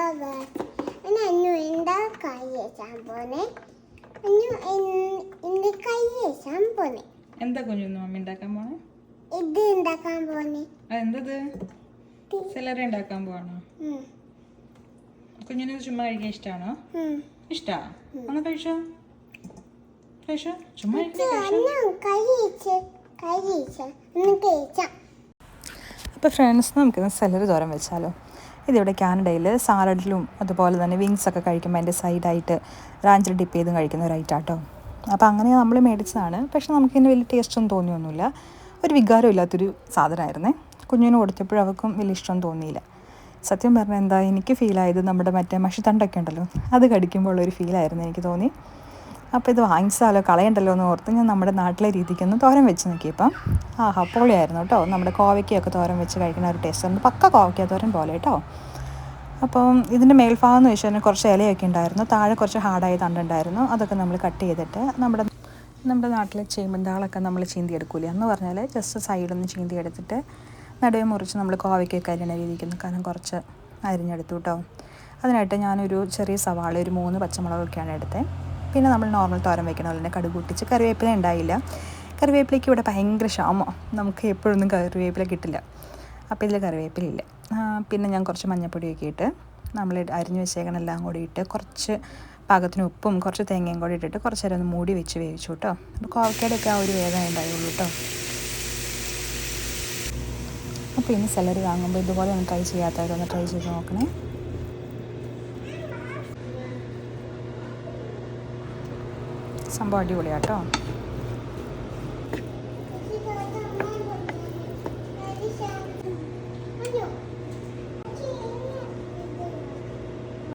അന്നു എന്താ കൈ വെച്ചാൻ പോന്നെ? എന്റെ കൈ വെച്ചാൻ പോന്നെ. എന്താ കുഞ്ഞു മമ്മി ഉണ്ടാക്കാൻ പോണേ? ഇത് ഉണ്ടാക്കാൻ പോന്നെ. എന്തത്? സെലറി ഉണ്ടാക്കാൻ പോവാണോ? കുഞ്ഞിന് ചുമ്മാ കഴിക്കാൻ ഇഷ്ടമാണോ? ഇഷ്ടാ? ഒന്ന് കഴിച്ചോ, കഴിച്ചോ, ചുമ്മാ അപ്പോൾ ഫ്രണ്ട്സ്, നമുക്കിന്ന് സെലറി തോരൻ വെച്ചാലോ. ഇതിവിടെ കാനഡയിൽ സാലഡിലും അതുപോലെ തന്നെ വിങ്സൊക്കെ കഴിക്കുമ്പോൾ അതിൻ്റെ സൈഡായിട്ട് റാഞ്ചിൽ ഡിപ്പ് ചെയ്തും കഴിക്കുന്ന ഒരു ഐറ്റം കേട്ടോ. അപ്പോൾ അങ്ങനെ നമ്മൾ മേടിച്ചതാണ്. പക്ഷെ നമുക്കിതിന് വലിയ ടേസ്റ്റൊന്നും തോന്നിയൊന്നുമില്ല. ഒരു വികാരം ഇല്ലാത്തൊരു സാധനമായിരുന്നേ. കുഞ്ഞിന് കൊടുത്തപ്പോഴും അവർക്കും വലിയ ഇഷ്ടമൊന്നും തോന്നിയില്ല. സത്യം പറഞ്ഞാൽ എന്താ എനിക്ക് ഫീലായത്, നമ്മുടെ മറ്റേ മഷിത്തണ്ടൊക്കെ ഉണ്ടല്ലോ, അത് കടിക്കുമ്പോൾ ഉള്ളൊരു ഫീലായിരുന്നു എനിക്ക് തോന്നി. അപ്പോൾ ഇത് വാങ്ങിച്ചാലോ, കളയണ്ടല്ലോ എന്ന് ഓർത്ത് ഞാൻ നമ്മുടെ നാട്ടിലെ രീതിക്കൊന്ന് തോരൻ വെച്ച് നോക്കിയപ്പം പൊളിയായിരുന്നു കേട്ടോ. നമ്മുടെ കോവയ്ക്കൊക്കെ തോരൻ വെച്ച് കഴിക്കുന്ന ഒരു ടേസ്റ്റ് ഉണ്ട്. പക്ക കോവയ്ക്ക തോരൻ പോലെ കേട്ടോ. അപ്പം ഇതിൻ്റെ മേൽഭാഗം എന്ന് വെച്ചാൽ കുറച്ച് ഇലയൊക്കെ ഉണ്ടായിരുന്നു, താഴെ കുറച്ച് ഹാർഡായ തണ്ടുണ്ടായിരുന്നു. അതൊക്കെ നമ്മൾ കട്ട് ചെയ്തിട്ട് നമ്മുടെ നാട്ടിലെ ചേമ്പന്താളൊക്കെ നമ്മൾ ചീന്തിയെടുക്കൂലേ എന്ന് പറഞ്ഞാൽ ജസ്റ്റ് സൈഡൊന്ന് ചീന്തിയെടുത്തിട്ട് നടുവെ മുറിച്ച് നമ്മൾ കോവയ്ക്കൊക്കെ അരിയണ രീതിക്കുന്ന കാരണം കുറച്ച് അരിഞ്ഞെടുത്തു കേട്ടോ. അതിനായിട്ട് ഞാനൊരു ചെറിയ സവാള, ഒരു 3 പച്ചമുളകൊക്കെയാണ് എടുത്തത്. പിന്നെ നമ്മൾ നോർമൽ തോരൻ വയ്ക്കണ പോലെ തന്നെ കടുക് പൊട്ടിച്ച്. കറിവേപ്പില ഉണ്ടായില്ല. കറിവേപ്പിലേക്ക് ഇവിടെ ഭയങ്കര ക്ഷാമം, നമുക്ക് എപ്പോഴൊന്നും കറിവേപ്പില കിട്ടില്ല. അപ്പോൾ ഇതിൽ കറിവേപ്പിലില്ല. പിന്നെ ഞാൻ കുറച്ച് മഞ്ഞൾപ്പൊടിയൊക്കെ ഇട്ട് നമ്മൾ അരിഞ്ഞ് വെച്ചേക്കണെല്ലാം കൂടി ഇട്ട് കുറച്ച് പാകത്തിന് ഉപ്പും കുറച്ച് തേങ്ങയും കൂടി ഇട്ടിട്ട് കുറച്ച് നേരം ഒന്ന് മൂടി വെച്ച് വേവിച്ചു കേട്ടോ. അപ്പോൾ കോവക്കയുടെയൊക്കെ ആ ഒരു വേദന ഉണ്ടായുള്ളൂ കേട്ടോ. അപ്പോൾ ഇനി സെലറി വാങ്ങുമ്പോൾ ഇതുപോലെ ഒന്ന് ട്രൈ ചെയ്യാത്തവരൊന്ന് ട്രൈ ചെയ്ത് നോക്കണേ. സംഭവം അടിപൊളിയാട്ടോ.